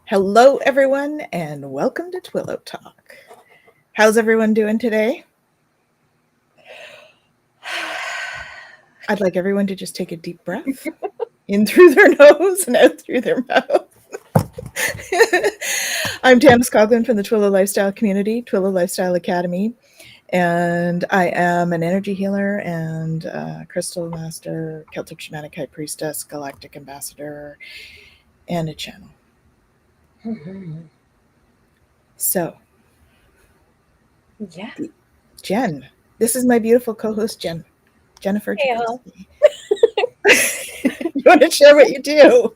Hello, everyone, and welcome to Twillow Talk. How's everyone doing today? I'd like everyone to just take a deep breath in through their nose and out through their mouth. I'm Tanis Coughlin from the Twillow Lifestyle Community, Twillow Lifestyle Academy, and I am an energy healer and crystal master, Celtic Shamanic High Priestess, Galactic Ambassador, and a channel. So, Yeah. Jen, this is my beautiful co-host, Jennifer. Hey, y'all. You want to share what you do?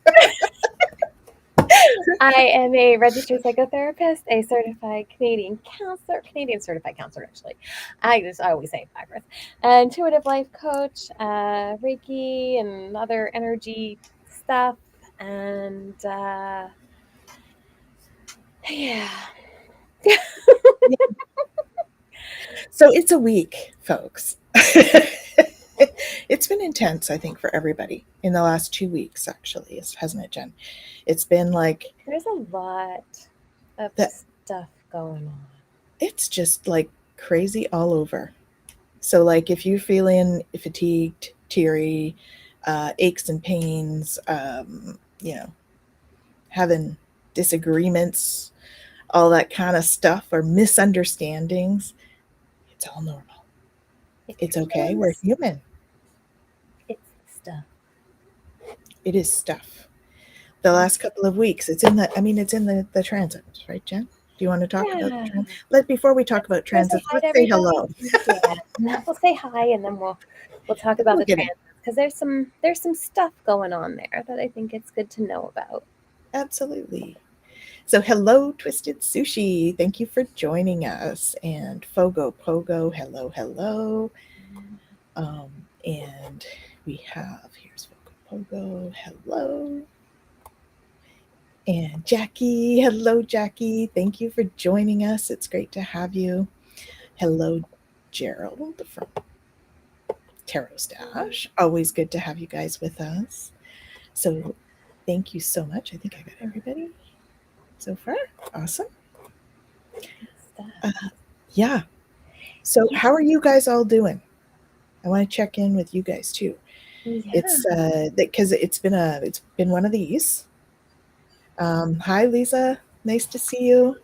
I am a registered psychotherapist, a certified Canadian certified counselor, actually. I always say it backwards. An intuitive life coach, Reiki, and other energy stuff. And yeah. So it's a week, folks. It's been intense, I think, for everybody in the last 2 weeks, actually, hasn't it, Jen? It's been like There's a lot of that. stuff going on. It's just like crazy all over. So, like, if you're feeling fatigued, teary, aches and pains, having disagreements, all that kind of stuff, or misunderstandings, it's all normal. It's okay. We're human. It's stuff. It is stuff. The last couple of weeks, it's in the transits, right, Jen? Do you want to talk about the transit? Before we talk about transits, let's say hello. Yeah, we'll say hi, and then we'll talk about the transits, because there's some stuff going on there that I think it's good to know about. Absolutely. So hello, Twisted Sushi. Thank you for joining us. And Fogo Pogo, hello. And we have, here's Fogo Pogo, hello. And Jackie, hello, Jackie. Thank you for joining us. It's great to have you. Hello, Gerald from Tarot Stash. Always good to have you guys with us. So thank you so much. I think I got everybody so far. Awesome. Yeah. So how are you guys all doing? I want to check in with you guys too. Yeah. It's because it's been one of these. Hi, Lisa. Nice to see you.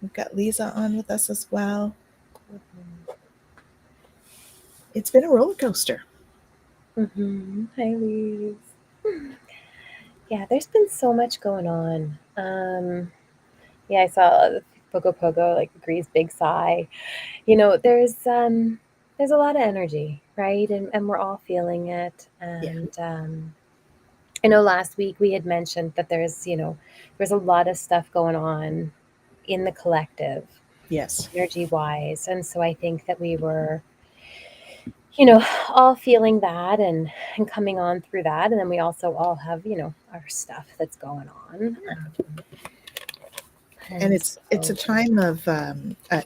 We've got Lisa on with us as well. It's been a roller coaster. Hi, Lisa. Yeah, there's been so much going on. Yeah, I saw Pogo Pogo like agrees, big sigh. There's a lot of energy, right? And we're all feeling it. And I know last week we had mentioned that there's a lot of stuff going on in the collective. Yes. Energy wise. And so I think that we were all feeling that and coming on through that. And then we also all have, our stuff that's going on. And it's a time of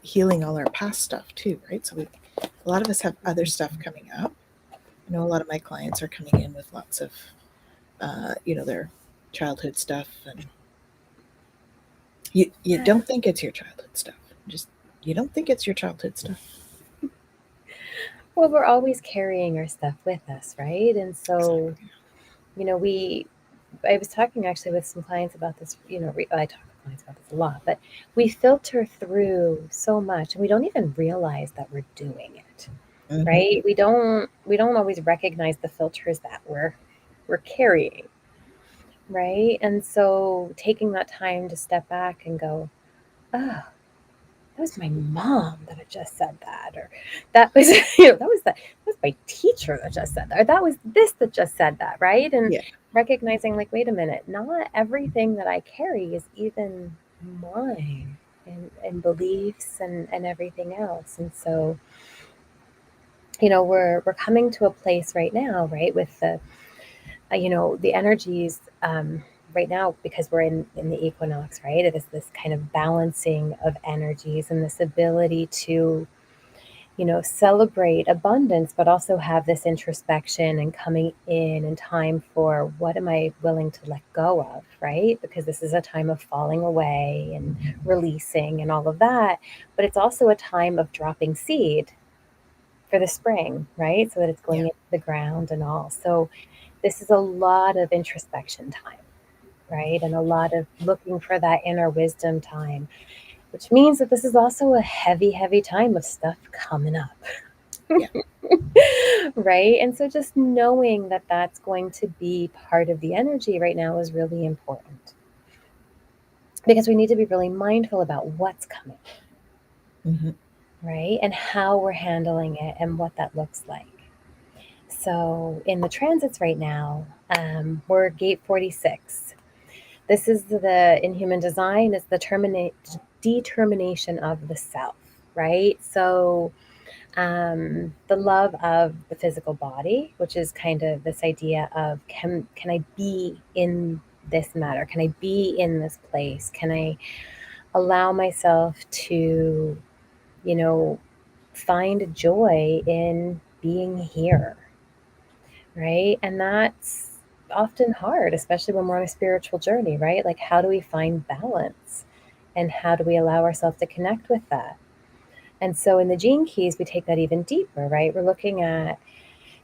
healing all our past stuff too, right? So a lot of us have other stuff coming up. I know a lot of my clients are coming in with lots of, their childhood stuff, and you don't think it's your childhood stuff. You don't think it's your childhood stuff. Well, we're always carrying our stuff with us, right? And so, I was talking actually with some clients about this, I talk with clients about this a lot, but we filter through so much and we don't even realize that we're doing it, right? We don't always recognize the filters that we're carrying, right? And so taking that time to step back and go, oh, that was my mom that had just said that, or that was, that was my teacher that just said that, or that was this that just said that, right? And recognizing, like, wait a minute, not everything that I carry is even mine, and beliefs and everything else. And so, we're coming to a place right now, right, with the, the energies. Right now, because we're in the equinox, right? It is this kind of balancing of energies and this ability to, celebrate abundance, but also have this introspection and coming in and time for what am I willing to let go of, right? Because this is a time of falling away and releasing and all of that. But it's also a time of dropping seed for the spring, right? So that it's going Yeah. into the ground and all. So this is a lot of introspection time, right? And a lot of looking for that inner wisdom time, which means that this is also a heavy, heavy time of stuff coming up. Yeah. Right? And so just knowing that that's going to be part of the energy right now is really important because we need to be really mindful about what's coming, Mm-hmm. right? And how we're handling it and what that looks like. So in the transits right now, we're gate 46. This is in human design, it's the determination of the self, right? So the love of the physical body, which is kind of this idea of can I be in this matter? Can I be in this place? Can I allow myself to, you know, find joy in being here, right? And that's often hard, especially when we're on a spiritual journey, right? Like, how do we find balance? And how do we allow ourselves to connect with that? And so in the gene keys, we take that even deeper, right? We're looking at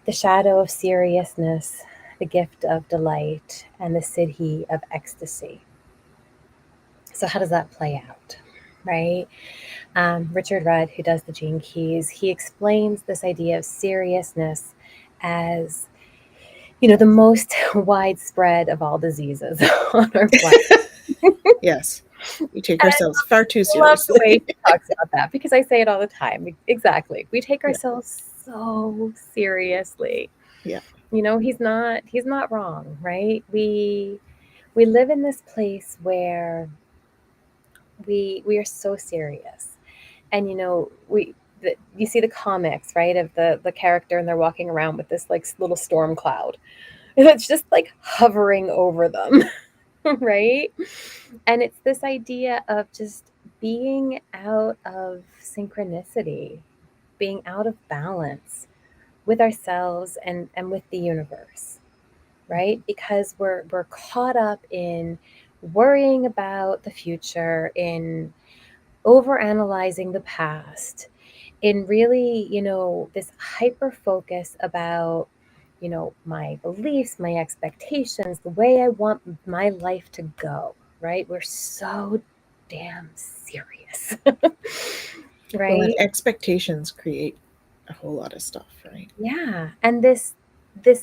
the shadow of seriousness, the gift of delight, and the siddhi of ecstasy. So, how does that play out? Right? Richard Rudd, who does the Gene Keys, he explains this idea of seriousness as, the most widespread of all diseases on our planet. Yes. We take And ourselves far too I love the way seriously. he talks about that because I say it all the time. Exactly. We take Yeah. ourselves so seriously. Yeah. He's not wrong, right? We live in this place where we are so serious. And you see the comics, right, of the character, and they're walking around with this like little storm cloud that's just like hovering over them. Right? And it's this idea of just being out of synchronicity, being out of balance with ourselves and with the universe, right? Because we're caught up in worrying about the future, in over analyzing the past, in really, this hyper focus about, my beliefs, my expectations, the way I want my life to go, right? We're so damn serious. Well, and Right? expectations create a whole lot of stuff, right? Yeah. And this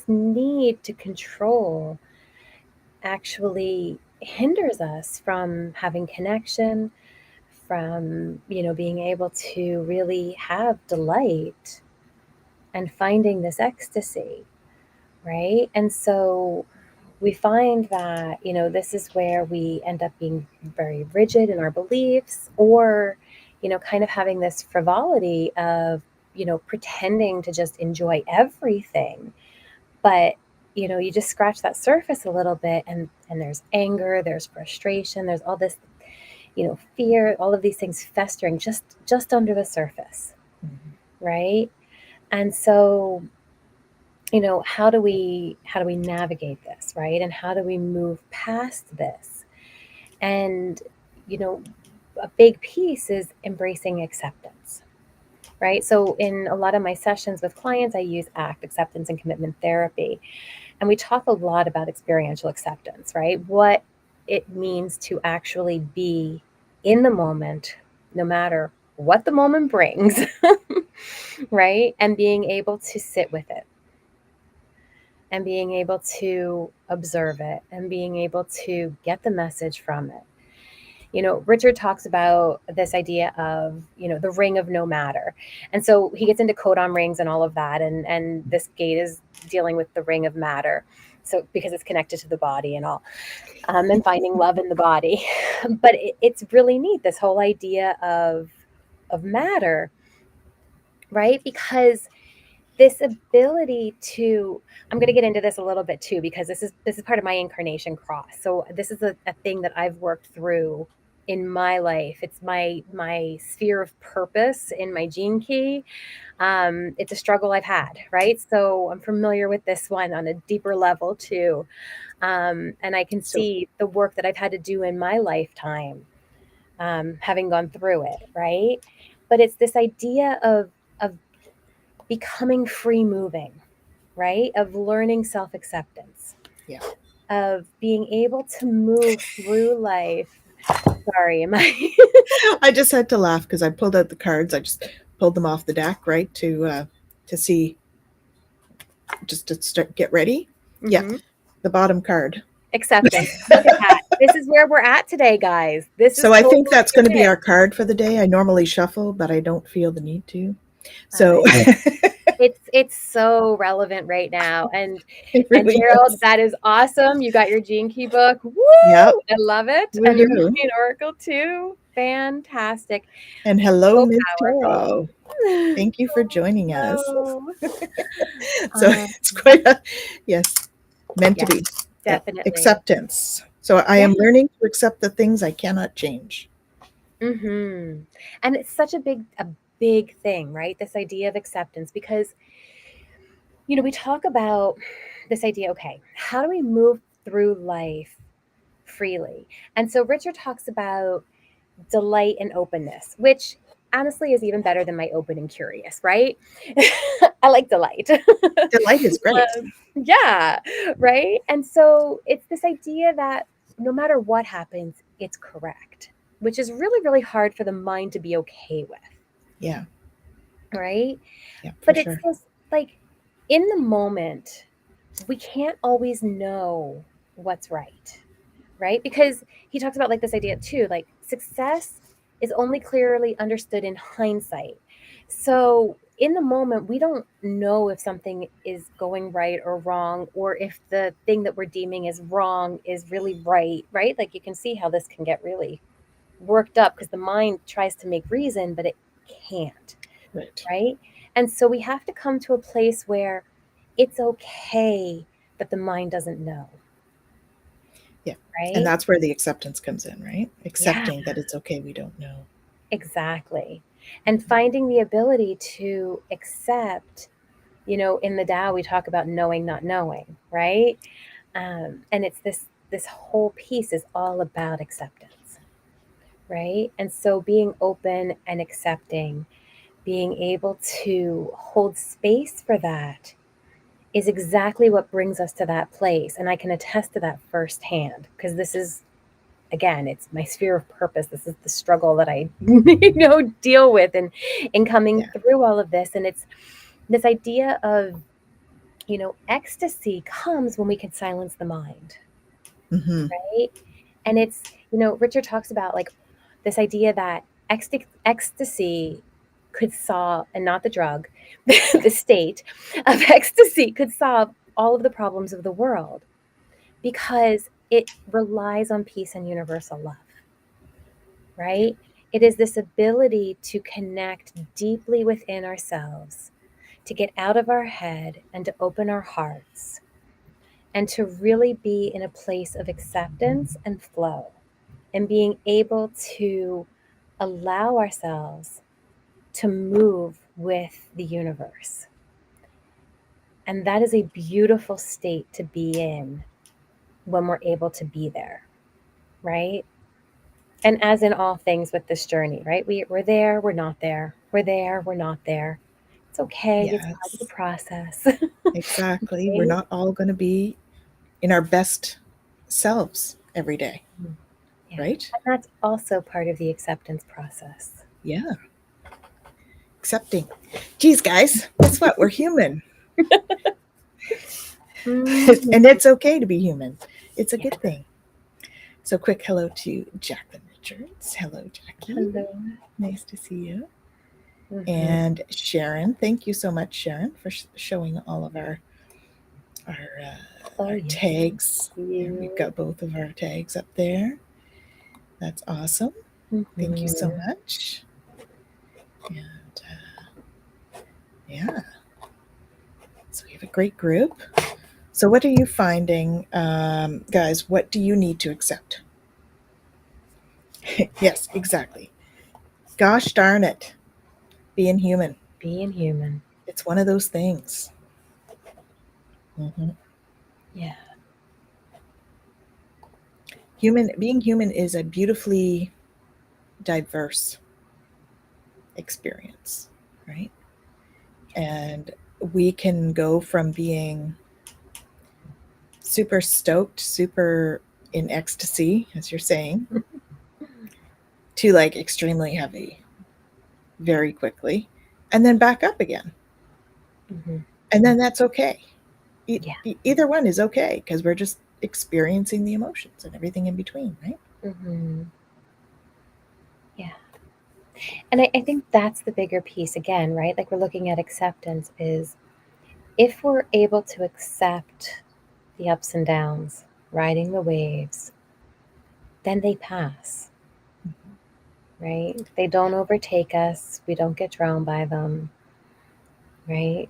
need to control actually hinders us from having connection, from, being able to really have delight and finding this ecstasy, right? And so we find that, this is where we end up being very rigid in our beliefs, or, kind of having this frivolity of, pretending to just enjoy everything. But, you just scratch that surface a little bit, and there's anger, there's frustration, there's all this, fear, all of these things festering just under the surface, Mm-hmm. right? And so, how do we navigate this, right? And how do we move past this? And, you know, a big piece is embracing acceptance, right? So in a lot of my sessions with clients, I use ACT, acceptance and commitment therapy. And we talk a lot about experiential acceptance, right? What it means to actually be in the moment, no matter what the moment brings, right? And being able to sit with it, and being able to observe it, and being able to get the message from it. Richard talks about this idea of, the ring of no matter. And so he gets into codon rings and all of that. And this gate is dealing with the ring of matter. So because it's connected to the body and all, and finding love in the body. But it's really neat, this whole idea of matter, right? Because this ability to, I'm going to get into this a little bit too, because this is part of my incarnation cross. So this is a thing that I've worked through in my life. It's my sphere of purpose in my gene key. It's a struggle I've had, right? So I'm familiar with this one on a deeper level too. And I can So see the work that I've had to do in my lifetime, having gone through it, right? But it's this idea of becoming free moving, right? Of learning self acceptance, yeah. of being able to move through life. Sorry, am I? I just had to laugh because I pulled out the cards. I just pulled them off the deck, right, to see, just to start get ready. Yeah, Hmm. the bottom card. Acceptance. Look at that. This is where we're at today, guys. This is So I think totally that's going to be it. our card for the day. I normally shuffle, but I don't feel the need to. So I it's so relevant right now. it And really Gerald, is. that is awesome. You got your Gene Key book. Woo! Yep. I love it. And the Woohoo. Mermaid Oracle too. Fantastic. And hello, So Ms. powerful. Tarot. Thank you for joining us. Oh, So um, it's quite a, yes, meant to yeah, be. Yeah. definitely. Acceptance. So I Yeah. am learning to accept the things I cannot change. Hmm. And it's such a big thing, right? This idea of acceptance, because we talk about this idea, okay, how do we move through life freely? And so Richard talks about delight and openness, which honestly is even better than my open and curious, right? I like delight. Delight is great. Yeah, right? And so it's this idea that no matter what happens, it's correct, which is really, really hard for the mind to be okay with, Yeah. right? Yeah, for But it's sure. this like in the moment, we can't always know what's right? Because he talks about like this idea too, like success is only clearly understood in hindsight. So in the moment, we don't know if something is going right or wrong, or if the thing that we're deeming as wrong is really right, right? Like you can see how this can get really worked up because the mind tries to make reason, but it can't, Right. right? And so we have to come to a place where it's okay that the mind doesn't know, Yeah. And right? that's where the acceptance comes in, right? Yeah. Accepting that it's okay we don't know. Exactly. And finding the ability to accept, in the Tao we talk about knowing, not knowing, right? And it's this whole piece is all about acceptance, right? And so being open and accepting, being able to hold space for that is exactly what brings us to that place. And I can attest to that firsthand because this is, again, it's my sphere of purpose. This is the struggle that I deal with in coming Yeah. through all of this. And it's this idea of, ecstasy comes when we can silence the mind, Mm-hmm. right? And it's, Richard talks about like this idea that ecstasy could solve, and not the drug, the state of ecstasy could solve all of the problems of the world because it relies on peace and universal love, Yeah. right? It is this ability to connect deeply within ourselves, to get out of our head and to open our hearts, and to really be in a place of acceptance and flow, and being able to allow ourselves to move with the universe. And that is a beautiful state to be in when we're able to be there, right? And as in all things with this journey, right? We're there, we're not there. We're there, we're not there. It's okay. It's part of the Yes. process. Exactly. We're Right? not all going to be in our best selves every day, Yeah. right? And that's also part of the acceptance process. Yeah. Accepting. Geez, guys, guess what? We're human. Mhm. And it's okay to be human. It's a Yeah. good thing. So, quick hello to Jacqueline Richards. Hello, Jackie. Hello. Nice to see you. Hmm. And Sharon, thank you so much, Sharon, for showing all of our Oh, our yes. tags. And we've You. got both of our tags up there. That's awesome. Thank you so Hmm. much. And yeah, so we have a great group. So, what are you finding, guys? What do you need to accept? Yes, exactly. Gosh darn it. Being human. Being human. It's one of those things. Hmm. Yeah. Being human is a beautifully diverse experience, right? And we can go from being super stoked, super in ecstasy, as you're saying, to like extremely heavy very quickly, and then back up again. Hmm. And then that's okay. Yeah. Either one is okay because we're just experiencing the emotions and everything in between, right? Hmm. Yeah. And I think that's the bigger piece again, right? Like we're looking at acceptance is if we're able to accept the ups and downs, riding the waves, then they pass, right? They don't overtake us. We don't get drowned by them, right?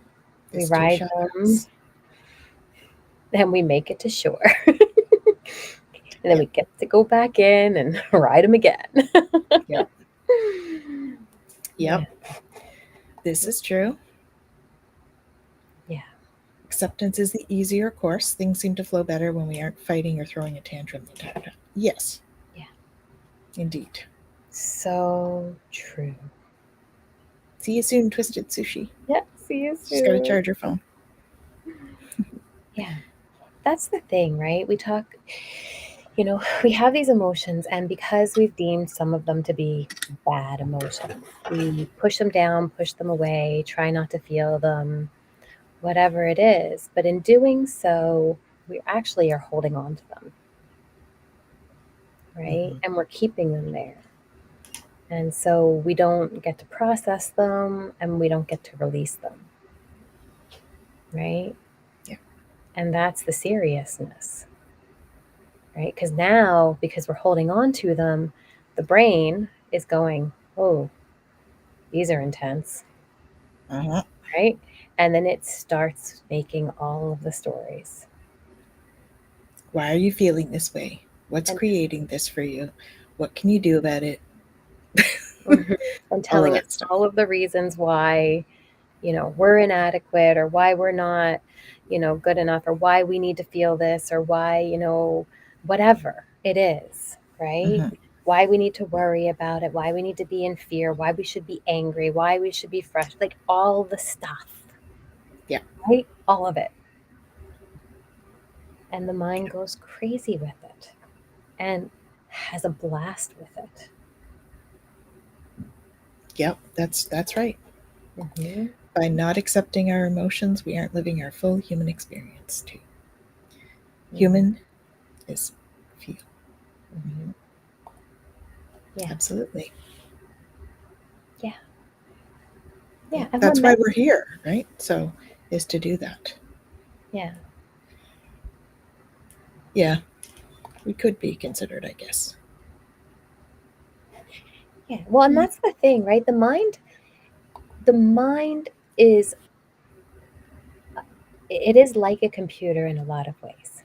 We This too ride shall them pass. and we make it to shore. And then Yep, we get to go back in and ride them again. yep, Yeah. yep. This is true. Yeah. Acceptance is the easier course. Things seem to flow better when we aren't fighting or throwing a tantrum the entire time. Yes, Yeah. indeed. So true. See you soon, Twisted Sushi. Yeah. See you She's got to soon. charge her phone. Yeah. That's the thing, right? We talk, we have these emotions, and because we've deemed some of them to be bad emotions, we push them down, push them away, try not to feel them, whatever it is. But in doing so, we actually are holding on to them, right? Hmm. And we're keeping them there. And so we don't get to process them and we don't get to release them, right? Yeah. And that's the seriousness, right? Because we're holding on to them, the brain is going, oh, these are intense, Uh-huh. right? And then it starts making all of the stories. Why are you feeling this way? What's And, creating this for you? What can you do about it? mhm, and All of telling us that stuff. all of the reasons why, we're inadequate or why we're not, good enough or why we need to feel this or why, whatever it is, right? Hmm. Why we need to worry about it, why we need to be in fear, why we should be angry, why we should be fresh, like all the stuff, Yeah. right? All of it. And the mind goes crazy with it and has a blast with it. Yep. That's right. Hmm. By not accepting our emotions, we aren't living our full human experience too. Hmm. Human is feel. Hmm. Mhm. Yeah, Absolutely. yeah, Yeah. yeah. And we're That's why meant, we're here, right? So, is to do that. yeah, Yeah. We could be considered, I guess. yeah. Well, and Yeah. that's the thing, right? The mind is, it is like a computer in a lot of ways.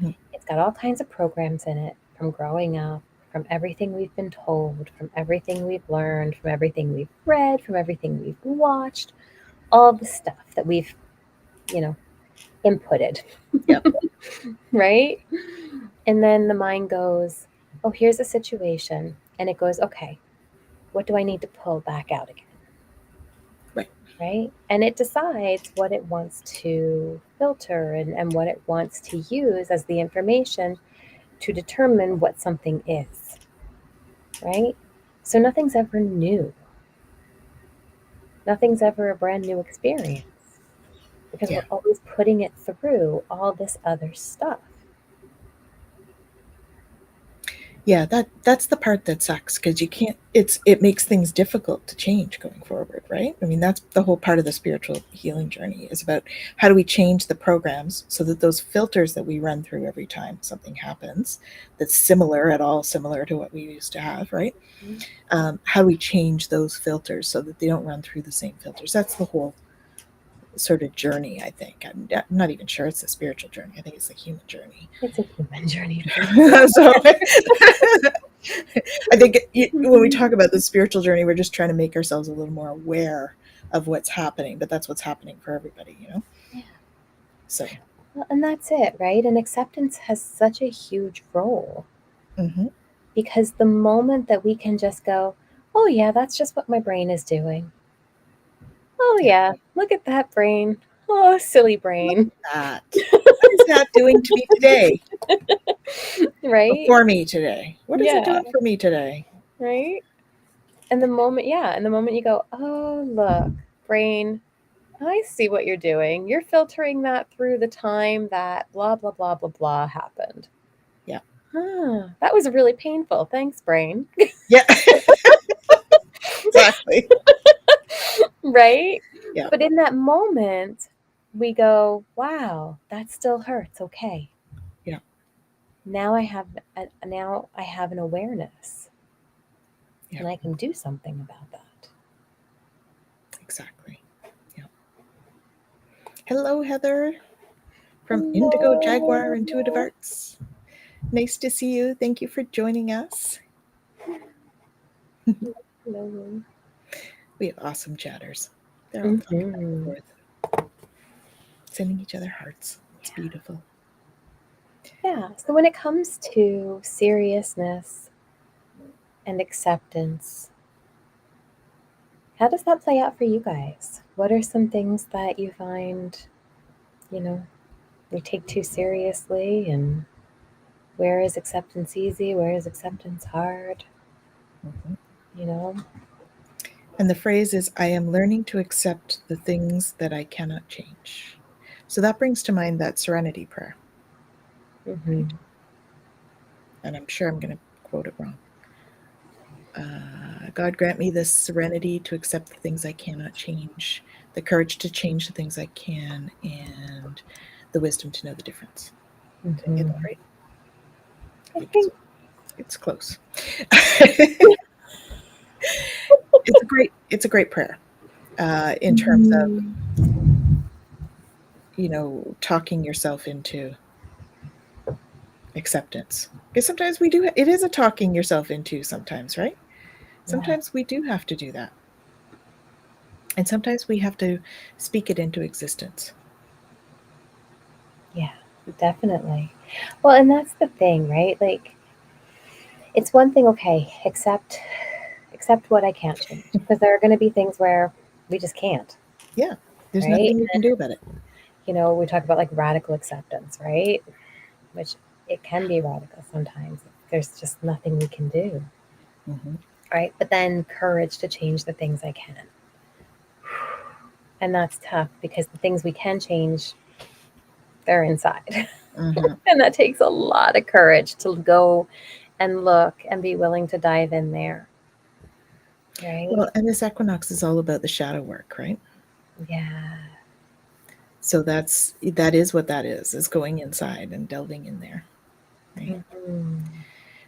Hmm. It's got all kinds of programs in it from growing up, from everything we've been told, from everything we've learned, from everything we've read, from everything we've watched, all the stuff that we've, you know, inputted, Yep. right? And then the mind goes, oh, here's a situation. And it goes, okay, what do I need to pull back out again? Right. Right? And it decides what it wants to filter and what it wants to use as the information to determine what something is, right? So nothing's ever new. Nothing's ever a brand new experience because Yeah. we're always putting it through all this other stuff. Yeah, that's the part that sucks because you can't it makes things difficult to change going forward, right? I mean, that's the whole part of the spiritual healing journey is about how do we change the programs so that those filters that we run through every time something happens that's similar at all similar to what we used to have, right? How do we change those filters so that they don't run through the same filters? That's the whole sort of journey, I think. I'm not even sure it's the spiritual journey. I think it's the human journey. It's a human journey for So I think when we talk about the spiritual journey, we're just trying to make ourselves a little more aware of what's happening, but that's what's happening for everybody, you know? Yeah. So, Well, and that's it, right? And acceptance has such a huge role mhm, because the moment that we can just go, oh, yeah, that's just what my brain is doing. Oh, yeah. yeah, look at that brain. Oh, silly Look brain. at that. What is that doing to me today? Right? For me today? What is it Yeah, doing for me today? right? And the moment, yeah, and the moment you go, oh, look, brain, I see what you're doing. You're filtering that through the time that blah, blah, blah, blah, blah happened. Yeah. Huh, that was really painful. Thanks, brain. Yeah, exactly. Right? Yeah, But in that moment, we go, wow, that still hurts. Okay. yeah, Now I have an awareness yeah, and I can do something about that. exactly. Yeah. Hello, Heather from Indigo Jaguar Intuitive Hello. Arts. Nice to see you. Thank you for joining us. Hello. We have awesome chatters. They're all talking back and Hmm. forth, sending each other hearts. It's Yeah. beautiful. Yeah. So when it comes to seriousness and acceptance, how does that play out for you guys? What are some things that you find, you know, we take too seriously, and where is acceptance easy? Where is acceptance hard? Mhm. You know? And the phrase is, I am learning to accept the things that I cannot change. So that brings to mind that serenity prayer, Hmm. right? And I'm sure I'm going to quote it wrong. God grant me the serenity to accept the things I cannot change, the courage to change the things I can, and the wisdom to know the difference. Did I get Hmm. that right? I I think think. it's close. It's a great prayer in terms of Mhm. talking yourself into acceptance. Because sometimes we do. It is a talking yourself into sometimes, right? Yeah. Sometimes we do have to do that, and sometimes we have to speak it into existence. Yeah. Definitely. Well, and that's the thing, right? Like, it's one thing, okay, accept what I can't change, because there are going to be things where we just can't, Yeah, there's right? nothing you can do about it. We talk about like radical acceptance, right? Which it can be radical sometimes. There's just nothing we can do, Hmm. right? But then courage to change the things I can. And that's tough because the things we can change, they're inside. Hmm. And that takes a lot of courage to go and look and be willing to dive in there, right? Well, and this equinox is all about the shadow work, right? Yeah. So that is what that is going inside and delving in there, right? Mhm.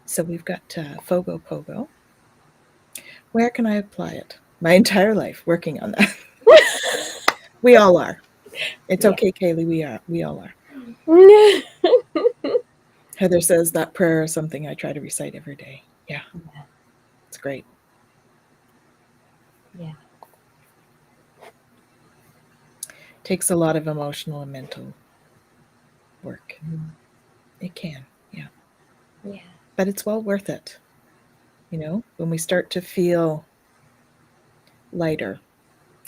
So we've got Fogo Pogo. Where can I apply it? My entire life working on that. We all are. It's Yeah. okay, Kaylee. We all are. Heather says that prayer is something I try to recite every day. Yeah, it's great. Yeah. Takes a lot of emotional and mental work. Mhm. It can, yeah. Yeah. But it's well worth it. When we start to feel lighter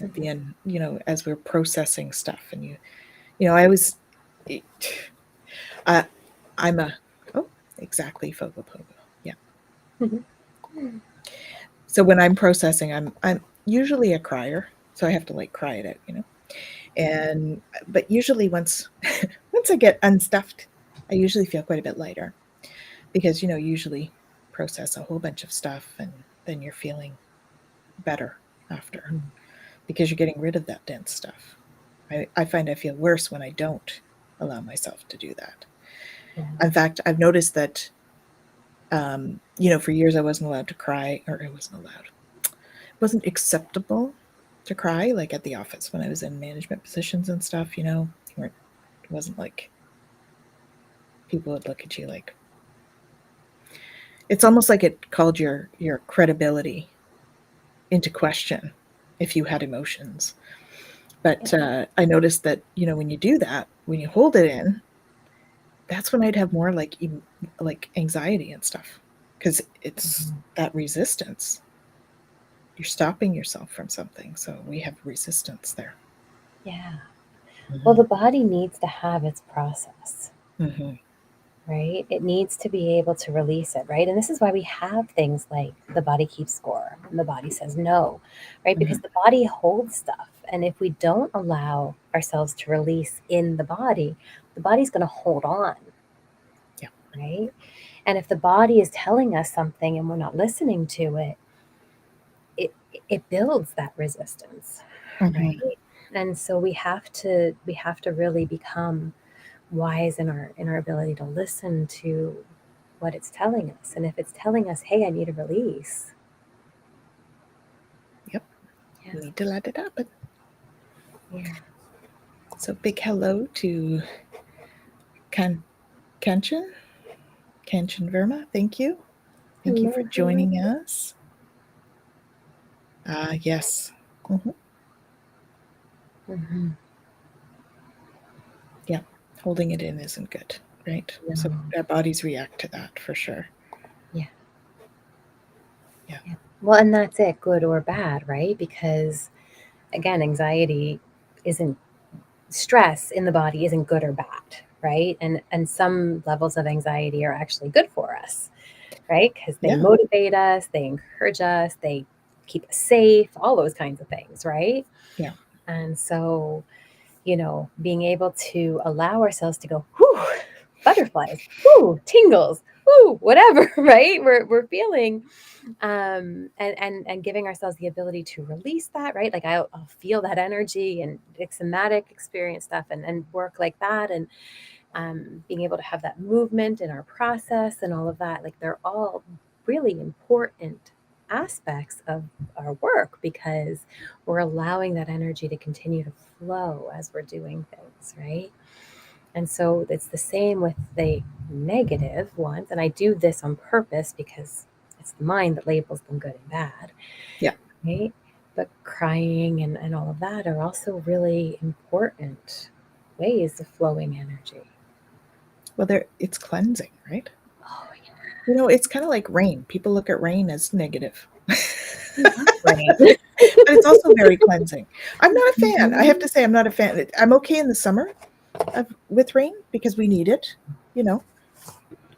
at the Mhm. end, as we're processing stuff, and I always, I, I'm a, oh, exactly, Fogo Pogo. Yeah. Mhm. So when I'm processing, I'm usually a crier, so I have to like cry it out. And but usually once I get unstuffed, I usually feel quite a bit lighter because usually process a whole bunch of stuff and then you're feeling better after Mhm. because you're getting rid of that dense stuff. I find I feel worse when I don't allow myself to do that. Yeah. In fact, I've noticed that for years I wasn't allowed to cry, or I wasn't allowed. It wasn't acceptable to cry, like at the office when I was in management positions and stuff. It wasn't like people would look at you like, It's almost like it called your credibility into question if you had emotions. But Yeah. I noticed that, when you do that, when you hold it in, that's when I'd have more like anxiety and stuff, because it's Mhm. that resistance. You're stopping yourself from something, so we have resistance there. Yeah. Well, Hmm. the body needs to have its process, Hmm. right? It needs to be able to release it, right? And this is why we have things like the body keeps score and the body says no, right? Because Hmm. the body holds stuff. And if we don't allow ourselves to release in the body's going to hold on, Yeah. right? And if the body is telling us something and we're not listening to it, it it builds that resistance, Hmm. right? And so we have to really become wise in our ability to listen to what it's telling us. And if it's telling us, hey, I need a release. Yep. Yeah. We need to let it happen. Yeah. So big hello to Kan Kanchan. Kanchan Verma. Thank you. Thank you Hello, for hello. joining us. Yes. Hmm. Mm-hmm. Yeah. Holding it in isn't good, right? So No. our bodies react to that for sure. Yeah. Yeah. Yeah. Well, and that's it, good or bad, right? Because again, anxiety isn't stress in the body isn't good or bad, right? And some levels of anxiety are actually good for us, right? Because they Yeah. motivate us, they encourage us, they keep us safe, all those kinds of things, right? Yeah. And so, being able to allow ourselves to go, whew, butterflies, whew, tingles, whew, whatever, right? We're feeling, and giving ourselves the ability to release that, right? Like I'll feel that energy and somatic experience stuff and work like that, and being able to have that movement in our process and all of that, like they're all really important aspects of our work because we're allowing that energy to continue to flow as we're doing things, right? And so it's the same with the negative ones. And I do this on purpose because it's the mind that labels them good and bad, Yeah. right? But crying and all of that are also really important ways of flowing energy. Well, it's cleansing, right? Oh, yeah. It's kind of like rain. People look at rain as negative. I love rain. But it's also very cleansing. I'm not a fan. I have Mhm. to say, I'm not a fan. I'm okay in the summer with rain because we need it, you know.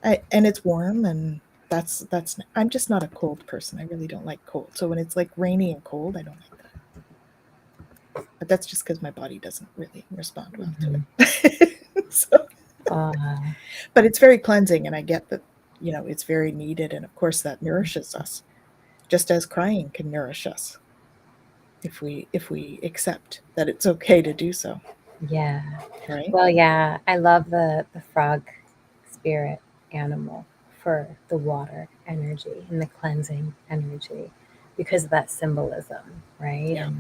And it's warm, and that's. I'm just not a cold person. I really don't like cold. So when it's like rainy and cold, I don't like that. But that's just because my body doesn't really respond well to Mhm. it. So, Uh, but it's very cleansing, and I get that. It's very needed, and of course that nourishes us, just as crying can nourish us if we accept that it's okay to do so, yeah. right? Well, yeah. I love the frog spirit animal for the water energy and the cleansing energy because of that symbolism, right? Yeah.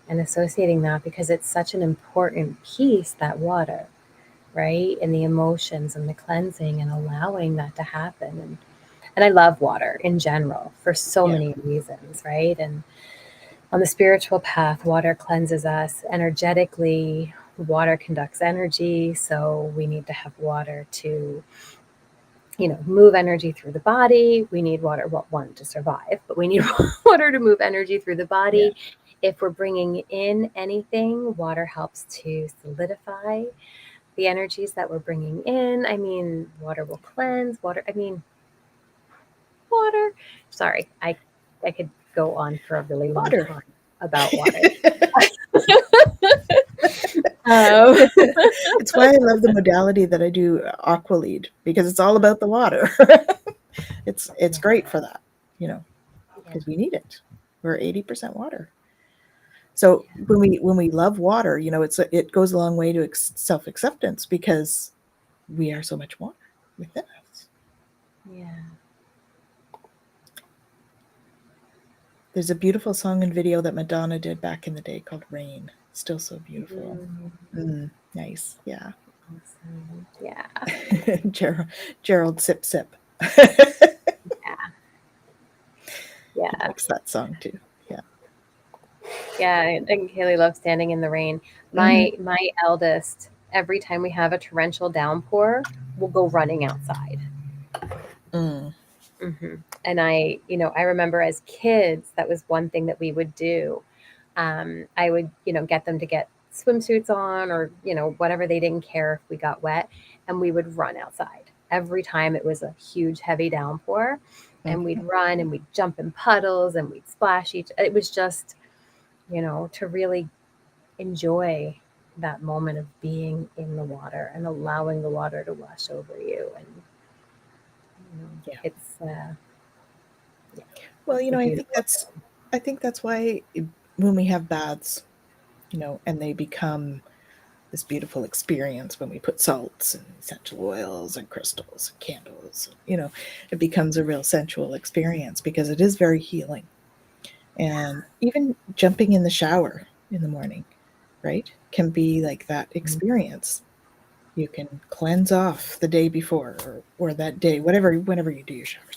And associating that because it's such an important piece, that water, right? And the emotions and the cleansing and allowing that to happen. And I love water in general for so Yeah. many reasons, right? And on the spiritual path, water cleanses us energetically. Water conducts energy, so we need to have water to, move energy through the body. We need water, well, one, to survive, but we need water to move energy through the Yeah. body. If we're bringing in anything, water helps to solidify the energies that we're bringing in. I mean, water will cleanse. Water. Sorry, I could go on for a really long Water. time about water. Um, It's why I love the modality that I do, aqua lead, because it's all about the water. It's yeah, great for that, you know, yeah, because we need it. We're 80% water. So when we love water, it goes a long way to self acceptance because we are so much water within us. yeah. There's a beautiful song and video that Madonna did back in the day called Rain. Still so beautiful. Mm, Nice. Yeah. awesome. Yeah. Gerald, Gerald sip sip. likes that song too. Yeah. Yeah, and Kaylee loves Standing in the Rain. Mhm. My eldest, every time we have a torrential downpour, will go running outside. Mm. hmm And I remember as kids, that was one thing that we would do. I would, get them to get swimsuits on or, whatever. They didn't care if we got wet, and we would run outside every time it was a huge, heavy downpour. And we'd Mhm. run and we'd jump in puddles and we'd splash it was just, to really enjoy that moment of being in the water and allowing the water to wash over you. And Yeah. it's yeah, Well, it's a I think beautiful that's why when we have baths, and they become this beautiful experience when we put salts and essential oils and crystals and candles, it becomes a real sensual experience because it is very healing. And even jumping in the shower in the morning, right, can be like that feeling. experience. You can cleanse off the day before or that day, whenever you do your showers.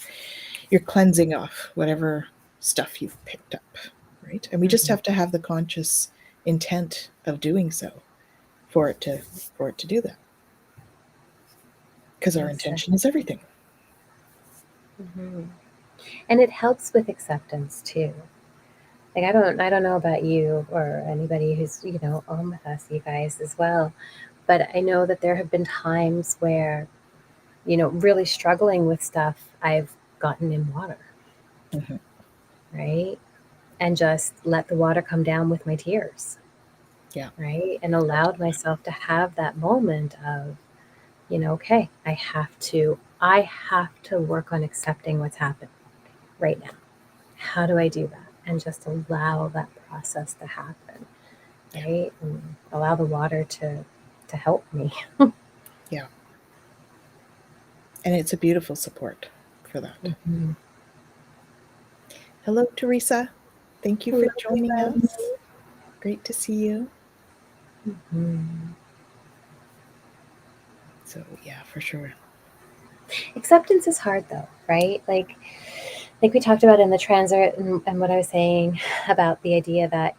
You're cleansing off whatever stuff you've picked up, right? And we just Mhm. have to have the conscious intent of doing so for it to do that. Because our It's intention is everything. mhm. And it helps with acceptance too. Like I don't know about you or anybody who's on with us, you guys as well. But I know that there have been times where really struggling with stuff, I've gotten in water, Hmm. right, and just let the water come down with my tears, Yeah. right, and allowed myself to have that moment of okay, I have to work on accepting what's happened right now. How do I do that? And just allow that process to happen, Yeah. right? And allow the water to help me. Yeah. And it's a beautiful support for that. Mhm. Hello, Teresa. Thank you Hello, for joining everybody. us. Great to see you. Mhm. So, yeah, for sure. Acceptance is hard though, right? Like we talked about in the transit, and what I was saying about the idea that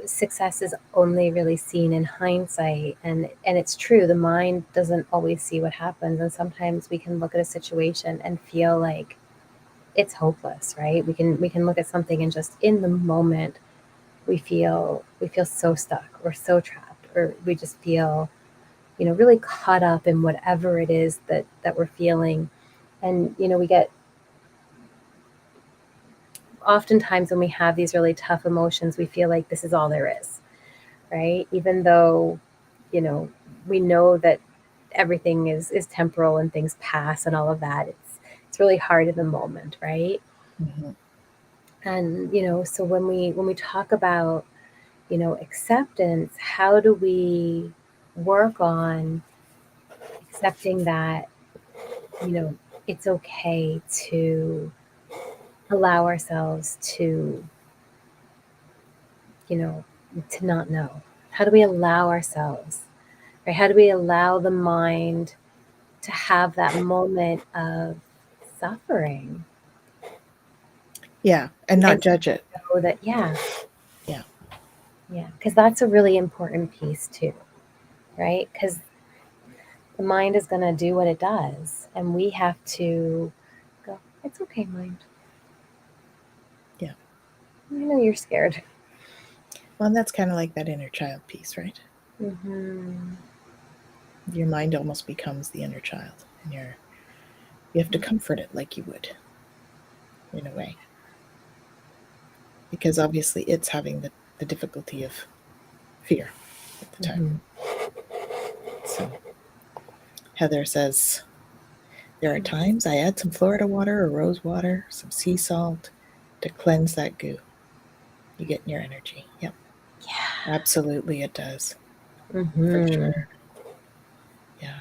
success is only really seen in hindsight, and it's true. The mind doesn't always see what happens, and sometimes we can look at a situation and feel like it's hopeless, right? We can look at something and just in the moment we feel so stuck or so trapped, or we just feel really caught up in whatever it is that we're feeling. And we get, oftentimes when we have these really tough emotions, we feel like this is all there is, right? Even though you know we know that everything is temporal and things pass and all of that. It's really hard in the moment, right? Hmm. And so when we talk about acceptance, how do we work on accepting that you know it's okay to allow ourselves you know to not know? How do we allow ourselves, right? How do we allow the mind to have that moment of suffering Yeah. And and not to judge it. know that, yeah, Yeah. yeah, because that's a really important piece too, right? Because the mind is going to do what it does, and we have to go, it's okay, mind. Yeah. I know you're scared. Well, and that's kind of like that inner child piece, right? hmm Your mind almost becomes the inner child, and you have to comfort it like you would, in a way, because obviously it's having the difficulty of fear at the time. hmm So Heather says, there are times I add some Florida water or rose water, some sea salt to cleanse that goo you get in your energy. Yep, absolutely it does. For hmm sure. Yeah.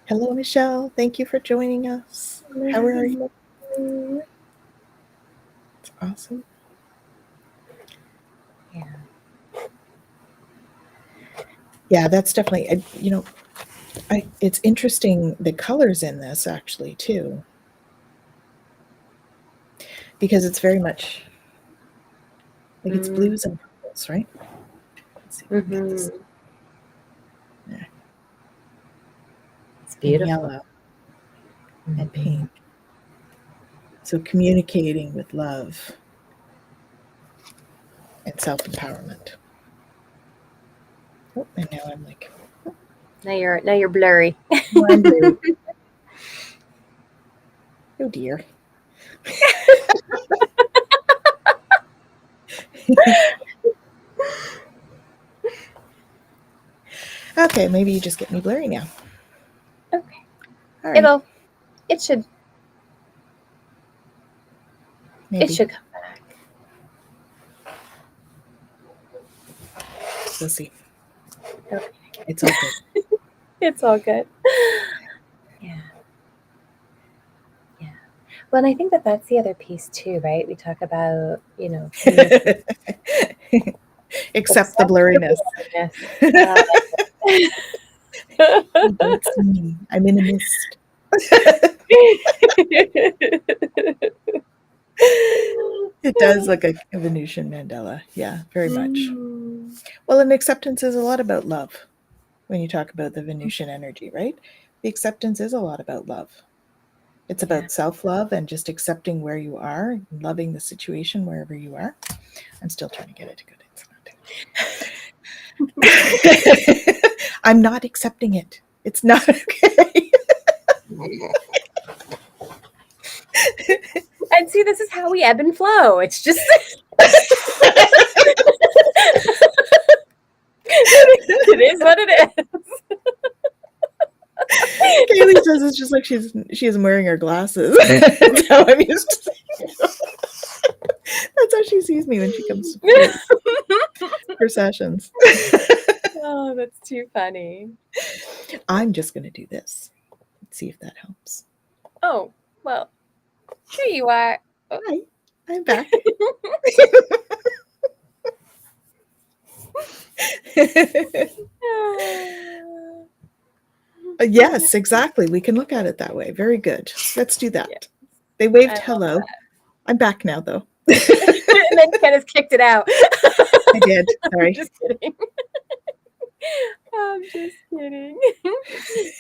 Hello, Michelle. Thank you for joining us. How are you? It's awesome. Yeah. Yeah, that's definitely, it's interesting the colors in this actually too. because it's very much like it's Mm, blues and purples, right? Let's see if we can get this. mm-hmm. There. It's And beautiful. yellow and Mm-hmm. pink. So communicating with love and self-empowerment. Oh, and now I'm like, Now you're blurry. oh, I'm blurry. Oh dear. Okay, maybe you just get me blurry now. Okay. All right, It'll it should it maybe should come back. we'll see. Okay. It's all good. It's all good. Yeah. Yeah. Well, and I think that that's the other piece too, right? We talk about, communication, Except the accept the blurriness. blurriness. You I like don't see me. I'm in a mist. it. It does look like a Venusian Mandela. Yeah, very much. Mm. Well, and acceptance is a lot about love when you talk about the Venusian energy, right? The acceptance is a lot about love. It's Yeah. about self love and just accepting where you are, loving the situation wherever you are. I'm still trying to get it to go. It's not. I'm not accepting it. It's not okay. And see, this is how we ebb and flow. It's just it is what it is. Kaylee says it's just like she isn't wearing her glasses. That's how I'm used to saying it. That's how she sees me when she comes for sessions. Oh, that's too funny. I'm just gonna do this. Let's see if that helps. Oh, well, here you are. Oh. Hi, I'm back. Yes, exactly. We can look at it that way. Very good. Let's do Yeah, that. They waved I love hello. I'm back now, though. and then Kenneth kicked it out. I did. I'm Sorry. just kidding. I'm just kidding.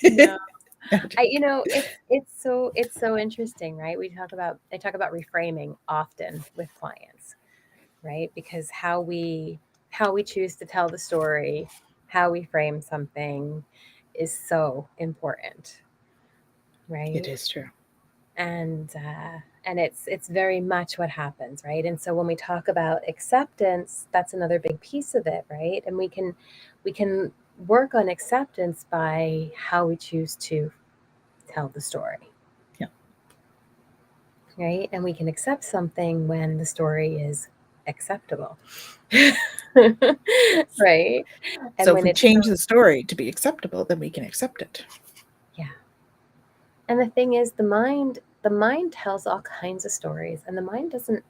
No. It's so interesting, right? I talk about reframing often with clients, right? Because how we choose to tell the story, how we frame something is so important, It right? is true. And it's very much what happens, right? And so when we talk about acceptance, that's another big piece of it, right? And we can work on acceptance by how we choose to tell the story, Yeah. right? And we can accept something when the story is acceptable. Right? And So if when we it's change the story to be acceptable, then we can accept it. yeah. And the thing is the mind tells all kinds of stories, and the mind doesn't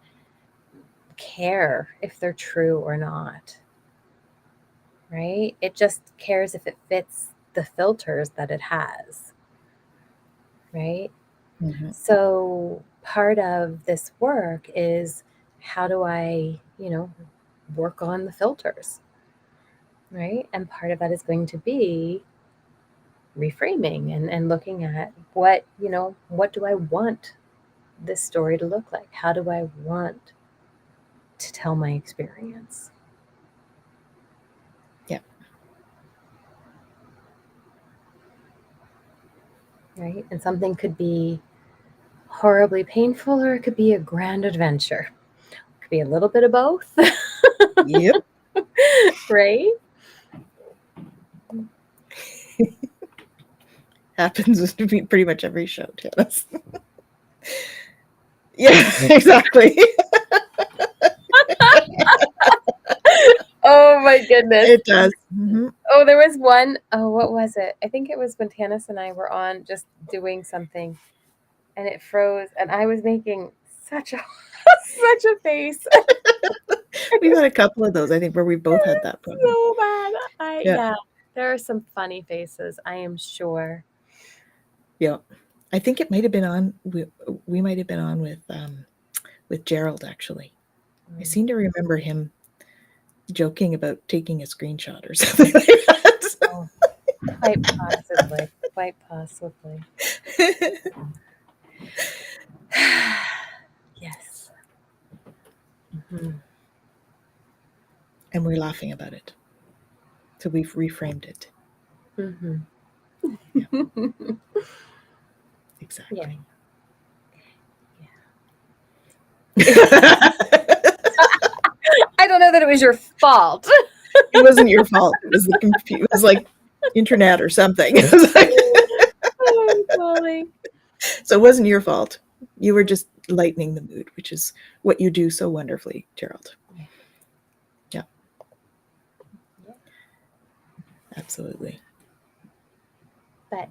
care if they're true or not, right? It just cares if it fits the filters that it has, right? Mm-hmm. So part of this work is how do I, work on the filters, right? And part of that is going to be reframing and looking at what do I want this story to look like? How do I want to tell my experience? Yeah. Right? And something could be horribly painful or it could be a grand adventure. It could be a little bit of both. Yep. Right? Happens with pretty much every show, Janice. Yeah, exactly. Oh my goodness. It does. Mm-hmm. Oh, there was one. Oh, what was it? I think it was when Tanis and I were on just doing something and it froze and I was making such a such a face. We've had a couple of those, I think, where we both had that problem. So bad. Yeah. Yeah, there are some funny faces, I am sure. Yeah. I think it might have been on, we might have been on with with Gerald, actually. I seem to remember him joking about taking a screenshot or something like that. Oh, quite possibly. Quite possibly. Yes. Mm-hmm. And we're laughing about it. So we've reframed it. Mm-hmm. Yeah, Yeah. exactly. I don't know that it was your fault. It wasn't your fault. It was it was like internet or something. It was like, Oh, golly. so it wasn't your fault. You were just lightening the mood, which is what you do so wonderfully, Gerald. Yeah. Yeah, Yeah. absolutely. But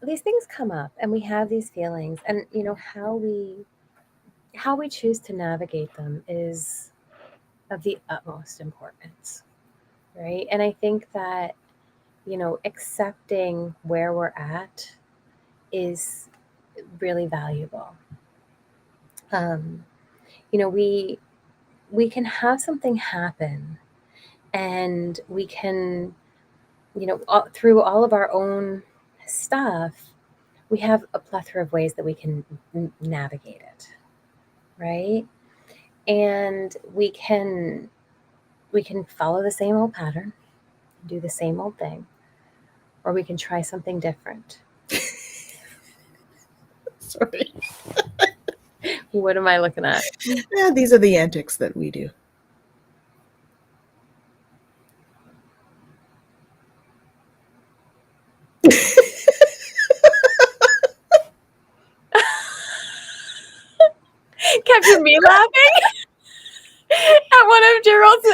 these things come up, and we have these feelings, and how we choose to navigate them is of the utmost importance, right? And I think that accepting where we're at is really valuable. Um, we can have something happen, and we can, through all of our own stuff, we have a plethora of ways that we can navigate it, right? And we can follow the same old pattern, do the same old thing, or we can try something different. Sorry. What am I looking at? Yeah, these are the antics that we do. Capture me laughing at one of Gerald's.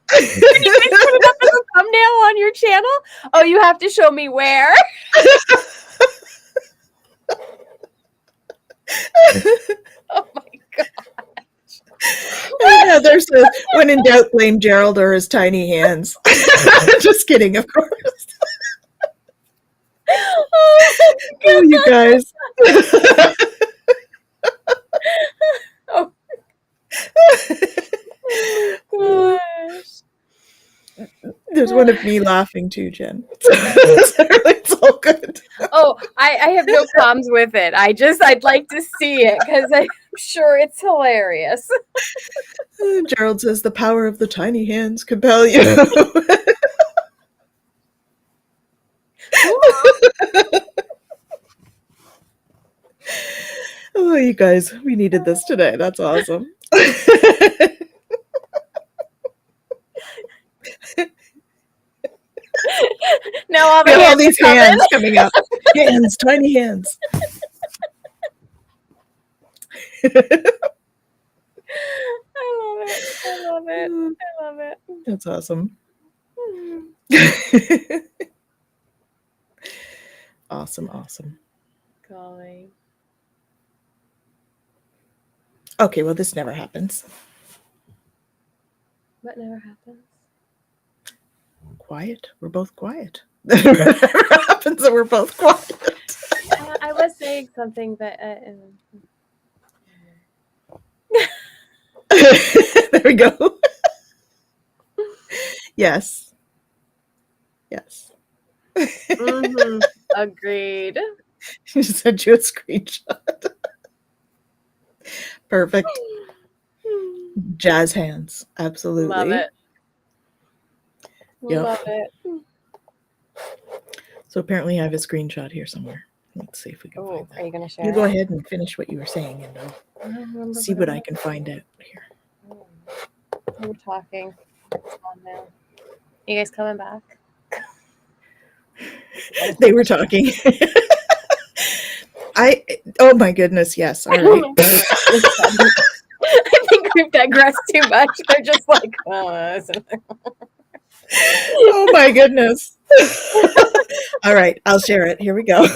Can you guys put it up as a thumbnail on your channel? Oh, you have to show me where. Oh my god. Heather says, when in doubt, blame Gerald or his tiny hands. Just kidding, of course. Oh, you guys. Oh my gosh. There's one of me laughing too, Jen. It's all good. Oh, I have no problems with it. I'd like to see it because I'm sure it's hilarious. Gerald says the power of the tiny hands compel you. Oh, you guys, we needed this today. That's awesome. Now all We the have all hands these are coming. hands coming up. Hands, tiny hands. I love it. I love it. I love it. That's awesome. Awesome. Golly. Okay, well, this never happens. What never happens? Quiet. We're both quiet. That never happens that we're both quiet. I was saying something, but There we go. Yes. mm-hmm. Agreed. She sent you a screenshot. Perfect. Jazz hands. Absolutely. Love it. Yep. Love it. So apparently I have a screenshot here somewhere. Let's see if we can Oh, find that. are you going to share You go it? ahead and finish what you were saying, and I'll see what I can find out here. We're talking. It's on now. You guys coming back? They were talking. Oh my goodness, yes. All right. I think we've digressed too much. They're just like, oh, Oh my goodness. All right, I'll share it. Here we go.